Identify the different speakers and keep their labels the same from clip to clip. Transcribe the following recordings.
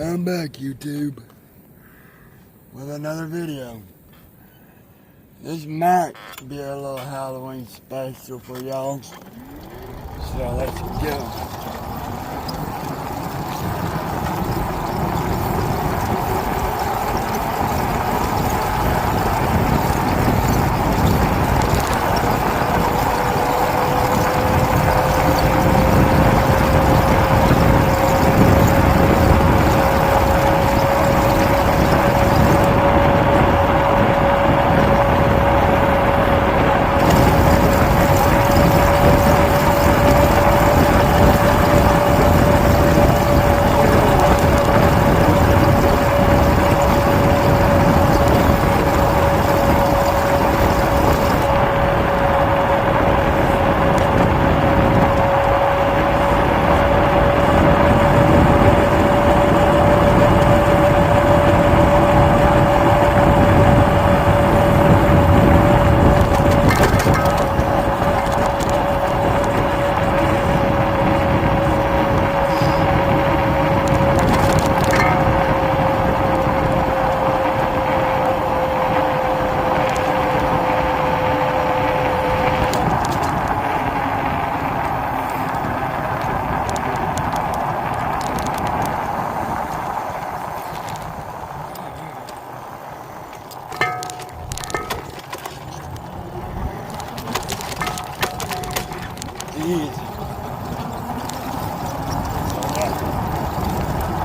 Speaker 1: I'm back, YouTube, with another video. This might be a little Halloween special for y'all, so let's go.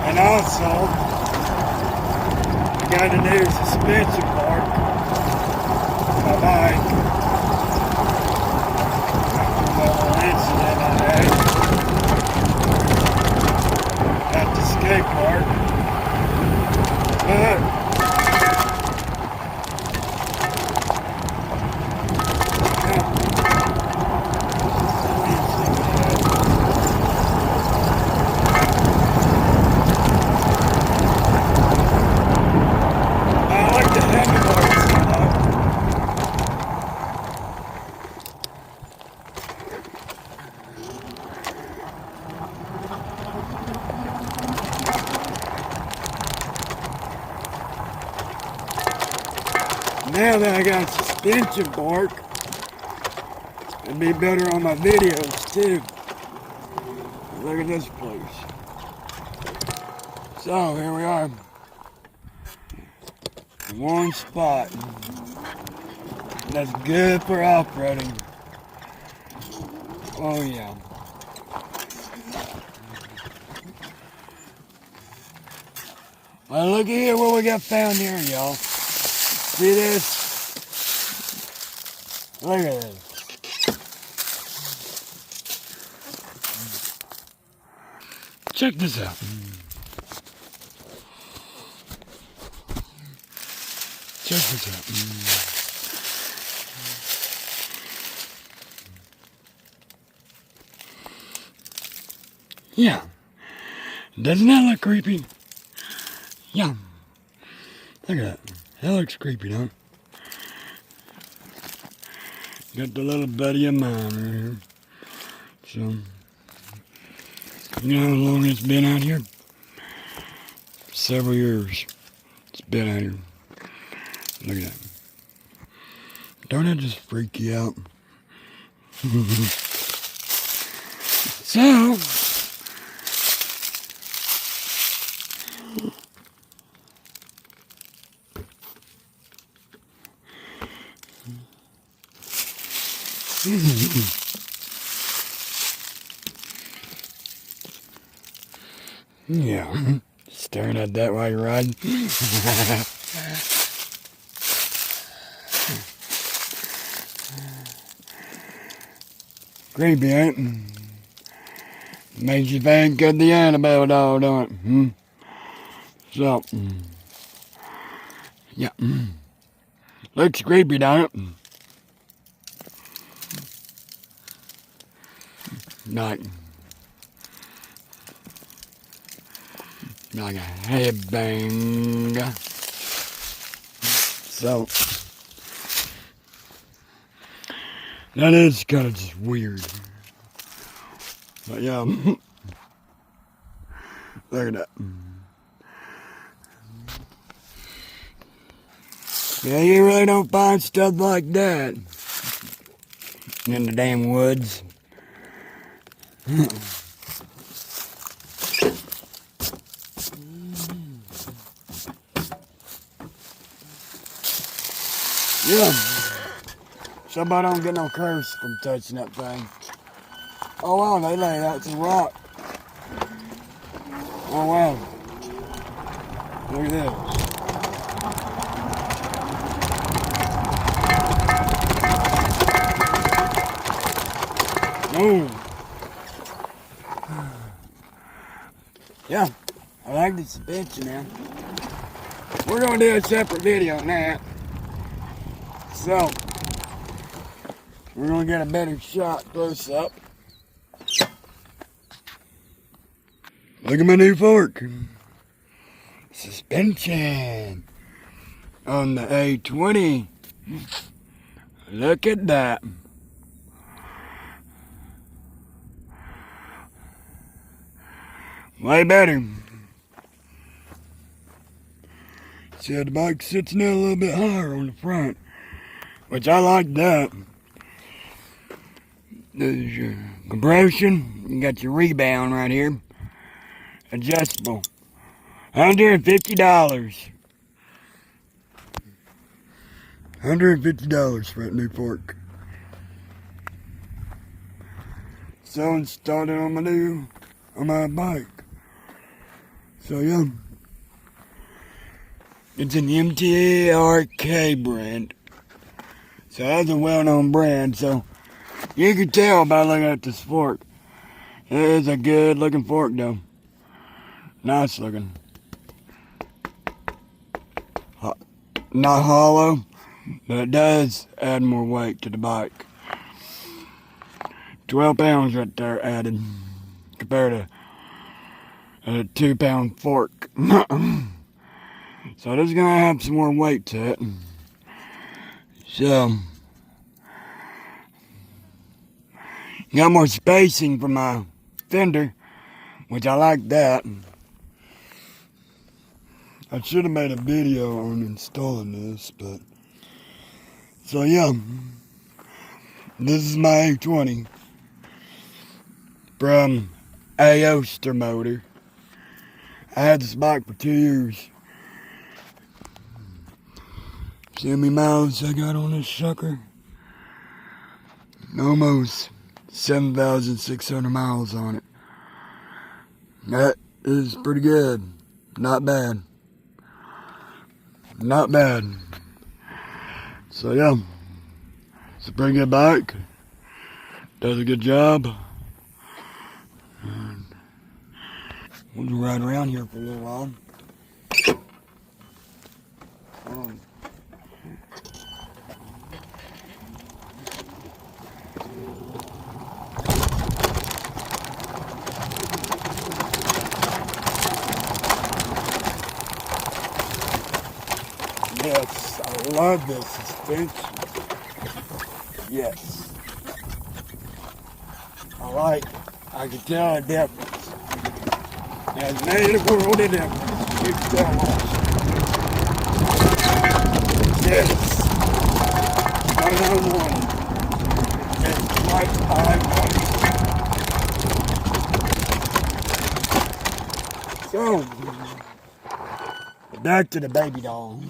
Speaker 1: And also, I got a new suspension part for my bike. A little incident I had at the skate park. But now that I got suspension bark, it'd be better on my videos too. Look at this place. So here we are. In one spot. That's good for off-roading. Oh yeah. Well, look here what we got found here, y'all. See this? Look at this. Check this out. Check this out. Yeah. Doesn't that look creepy? Yeah. Look at that. That looks creepy, huh? Got the little buddy of mine right here. So, you know how long it's been out here? Several years. It's been out here. Look at that. Don't that just freak you out? So, yeah, staring at that while you're riding. Creepy, ain't it? Makes you think of the Annabelle doll, don't it? So, yeah, looks creepy, don't it? Like a headbang. So, that is kind of just weird. But yeah, look at that. Yeah, you really don't find stuff like that in the damn woods. Yeah. Somebody don't get no curse from touching that thing. Oh wow, they laid out some rock. Oh wow. Look at this. Boom. Yeah, I like the suspension now. We're gonna do a separate video on that. So, we're gonna get a better shot close up. Look at my new fork. Suspension on the A20. Look at that. Way better. See how the bike sits now a little bit higher on the front, which I like that. There's your compression. You got your rebound right here. Adjustable. $150. $150 for that new fork. So installed it on my bike. So yeah. It's an MTARK brand. So that's a well-known brand. So you can tell by looking at this fork. It is a good looking fork though. Nice looking. Not hollow, but it does add more weight to the bike. 12 pounds right there added compared to a 2-pound fork. So this is going to have some more weight to it. So, got more spacing for my fender, which I like that. I should have made a video on installing this, but... So yeah, this is my A20 from Aostirmoror. I had this bike for 2 years. See how many miles I got on this sucker? Almost 7,600 miles on it. That is pretty good. Not bad. Not bad. So yeah, it's a pretty good bike. Does a good job. And we'll ride around here for a little while. Yes, I love this suspension. Yes. I can tell a difference. It has made a world of difference. You can tell what. Yes. What I wanted. It's like I wanted. So, back to the baby doll.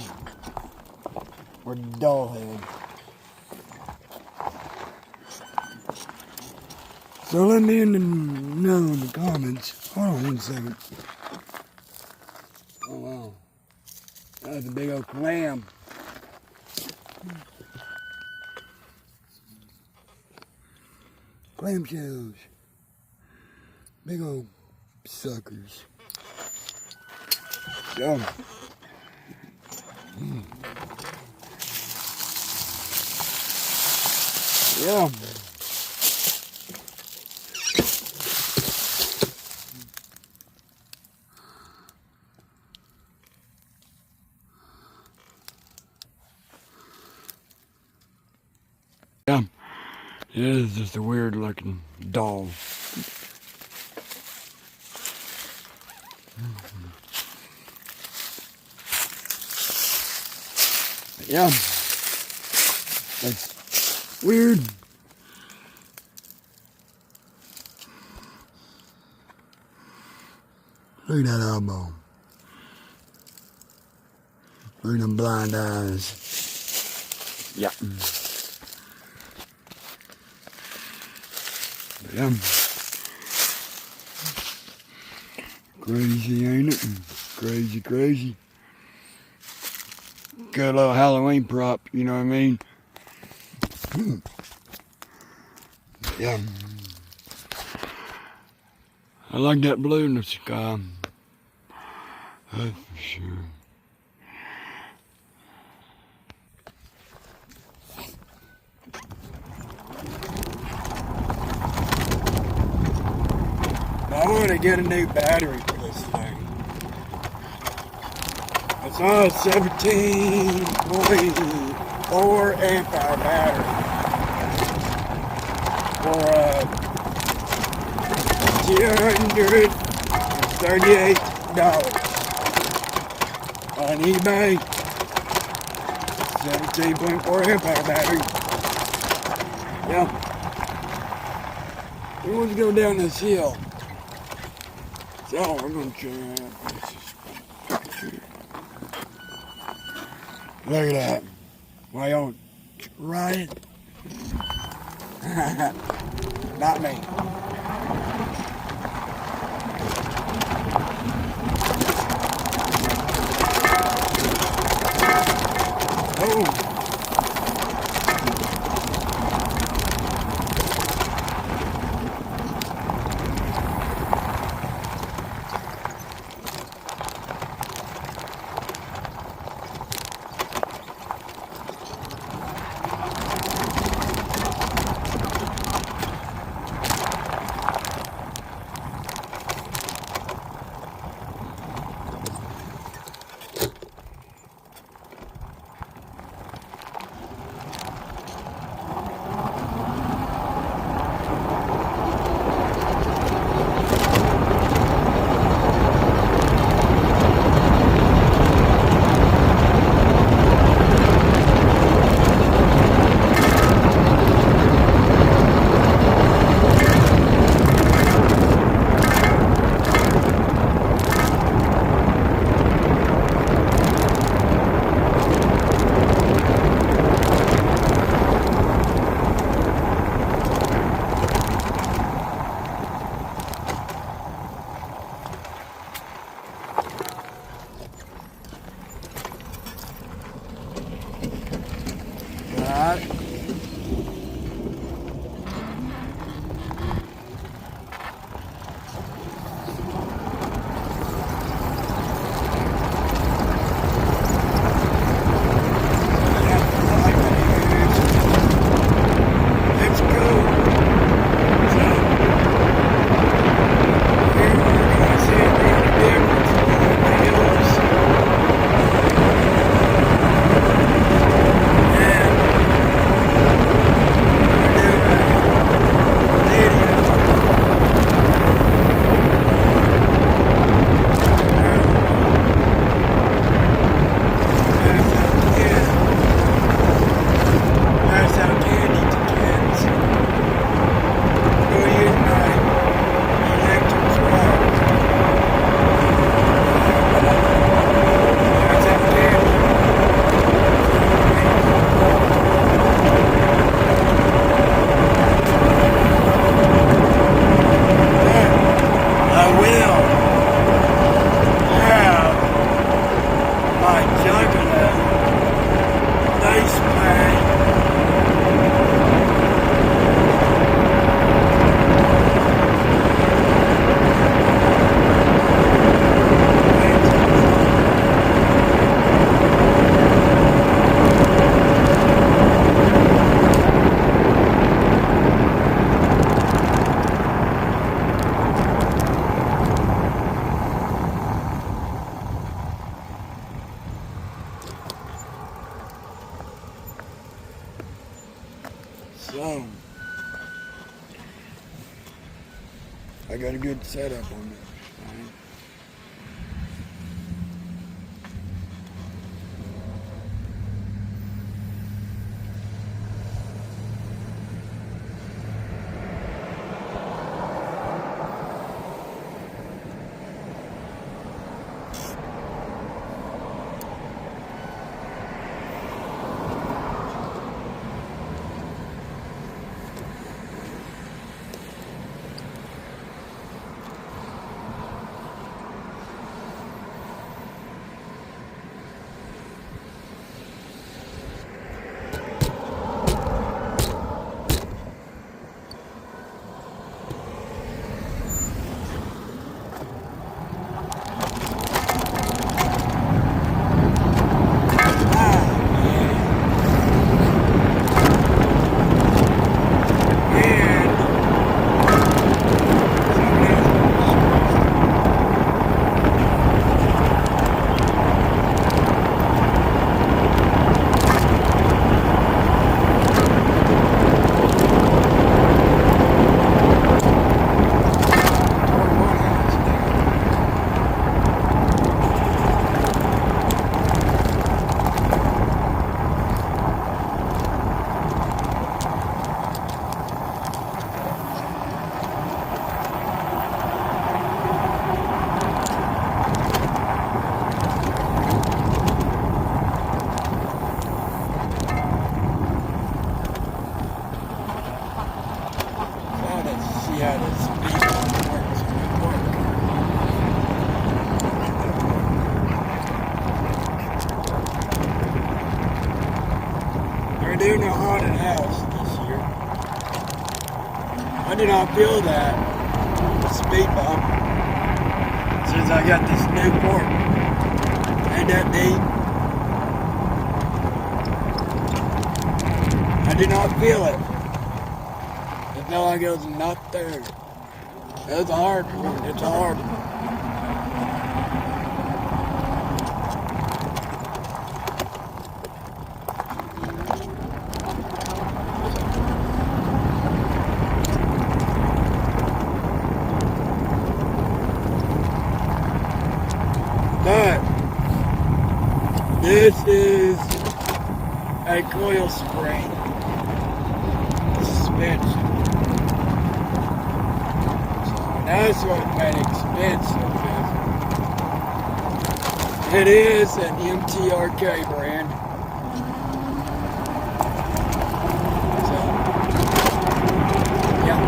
Speaker 1: Or doll head. So let me know in the comments. Hold on 1 second. Oh wow. That's a big old clam. Clam shells. Big old suckers. So. Yeah. Yeah. It is just a weird looking doll. Yeah, that's weird. Look at that elbow. Look at them blind eyes. Yeah. Yeah. Crazy, ain't it? Crazy, crazy. Good little Halloween prop, you know what I mean? Yeah. I like that blue in the sky. That's for sure. I want to get a new battery for this thing. It's on a 17.4 amp hour battery for $238 on eBay. 17.4 amp hour battery. Yeah. We want to go down this hill. So we're going to check it out. Look at that. Why don't ride it? Not me. Oh. Got it. So, I got a good setup on this. Right? doing a haunted house this year. I did not feel that speed bump since I got this new port. Ain't that neat? I did not feel it. It felt like it was not there. It was hard. It's hard. But this is a coil spring suspension. So that's what made it expensive. It is an MTRK brand. So, yeah.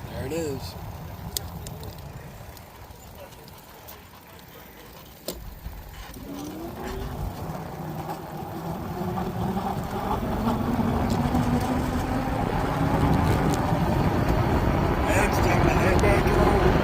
Speaker 1: There it is. Next time I head back home.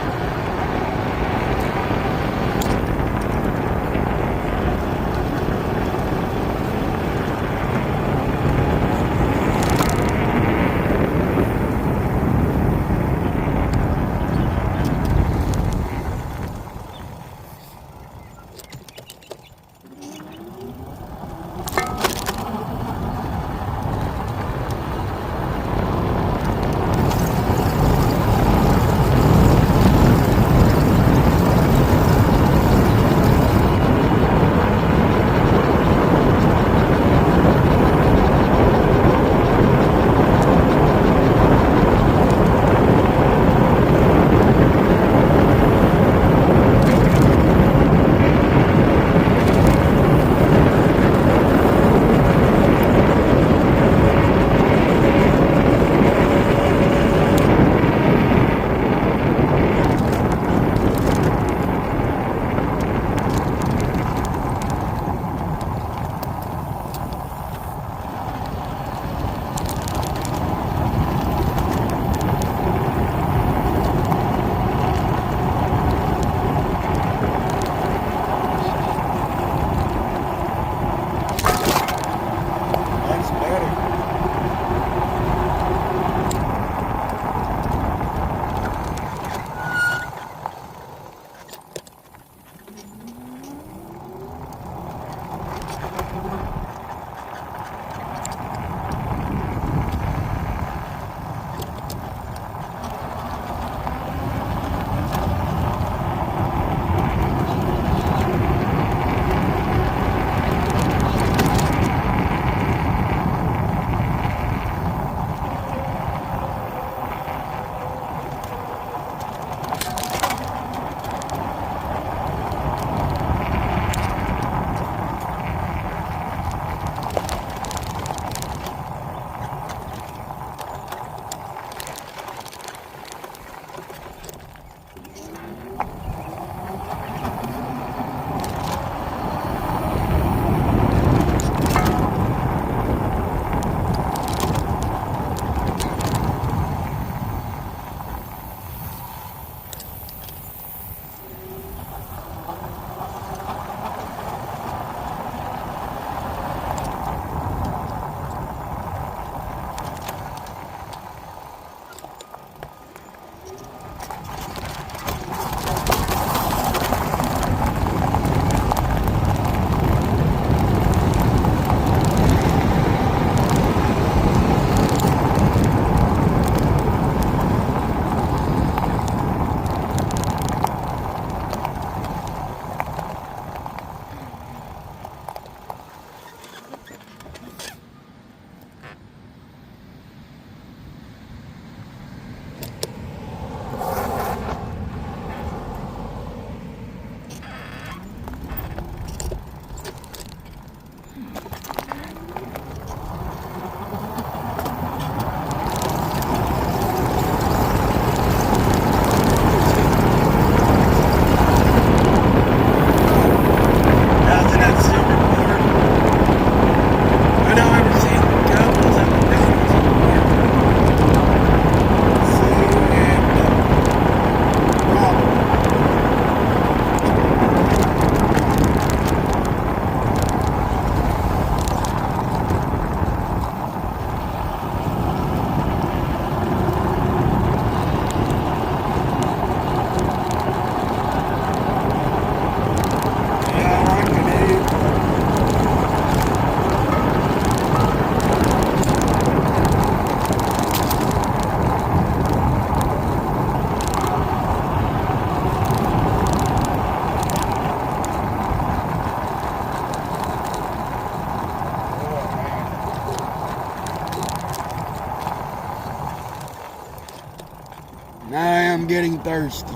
Speaker 1: getting thirsty.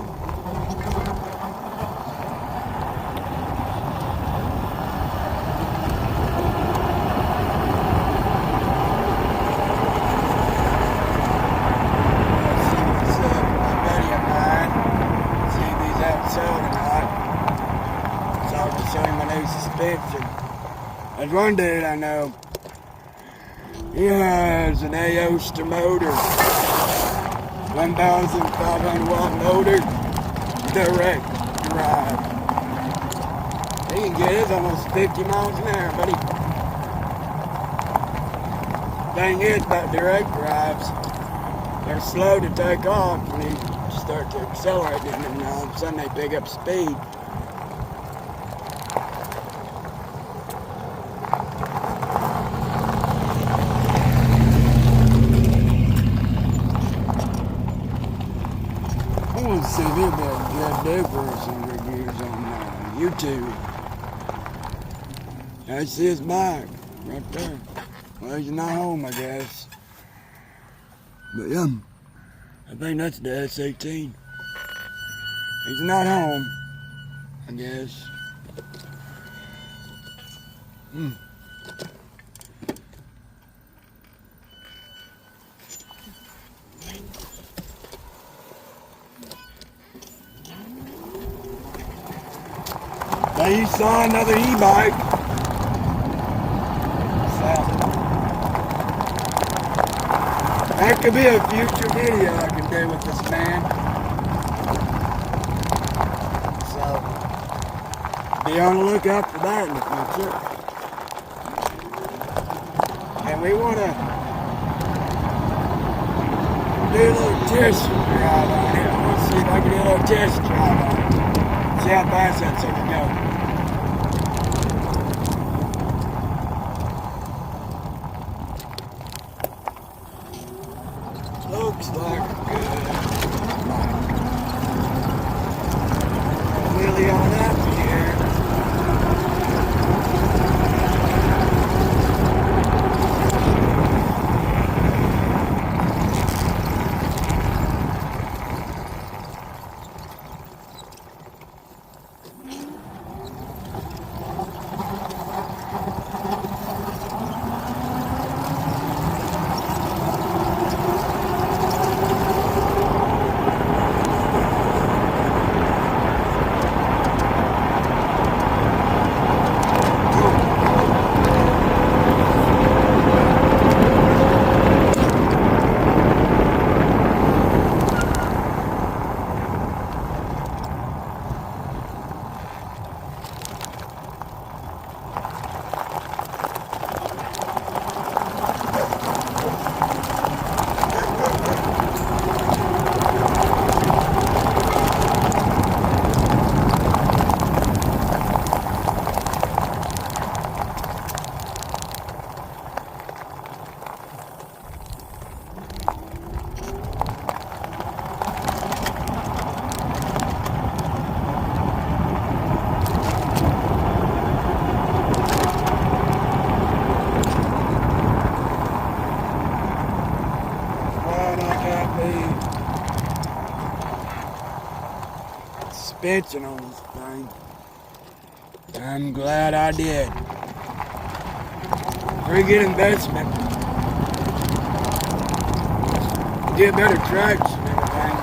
Speaker 1: There's one dude I know, he has an Aostirmoror 1,500 watt motor, direct drive. He can get his almost 50 miles an hour, buddy. Thing is about direct drives, they're slow to take off when you start to accelerate it, and all of a sudden they pick up speed. I want to see if he'll be able to get some reviews on YouTube. I see his bike right there. Well, he's not home, I guess. But yeah, I think that's the S18. He's not home, I guess. Now you saw another e-bike. So, that could be a future video I can do with this man. So, be on the lookout for that in the future. And we want to do a little test drive on it. I want to see if I can do a little test drive on it. See how fast that sucker goes. Looks like good. Wheelie on up here. Suspension on this thing. I'm glad I did. Pretty good investment. Get better traction and everything.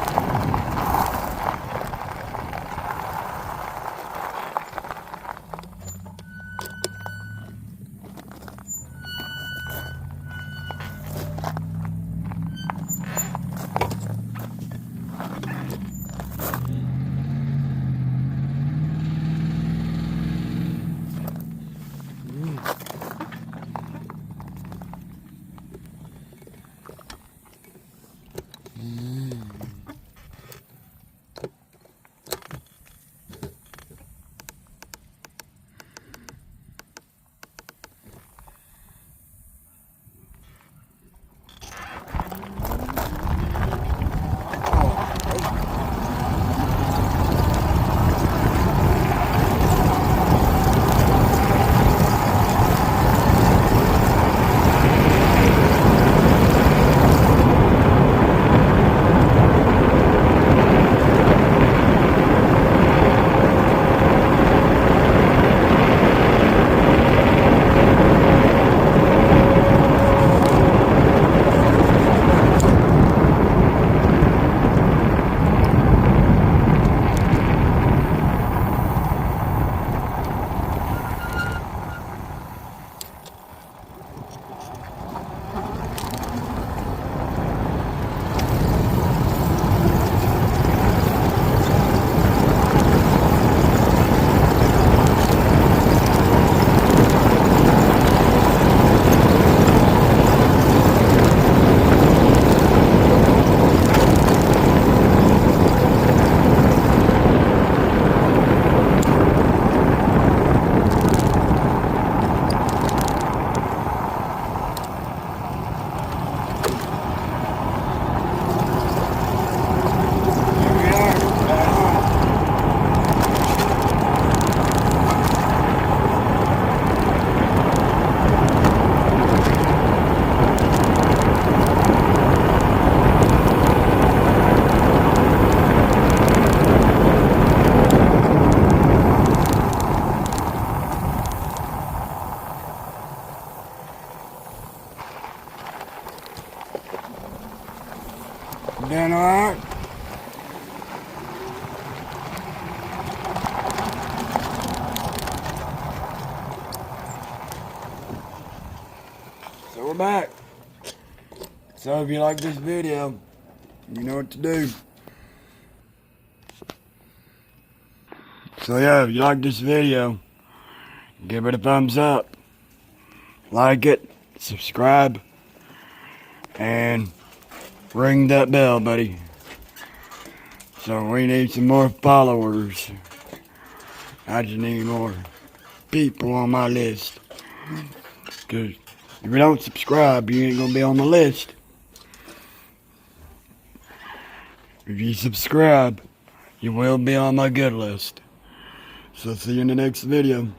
Speaker 1: channel out. So we're back. So if you like this video, you know what to do. So yeah, if you like this video, give it a thumbs up, like it, subscribe, and ring that bell, buddy. So we need some more followers. I just need more people on my list. Cause if you don't subscribe, you ain't gonna be on the list. If you subscribe, you will be on my good list. So see you in the next video.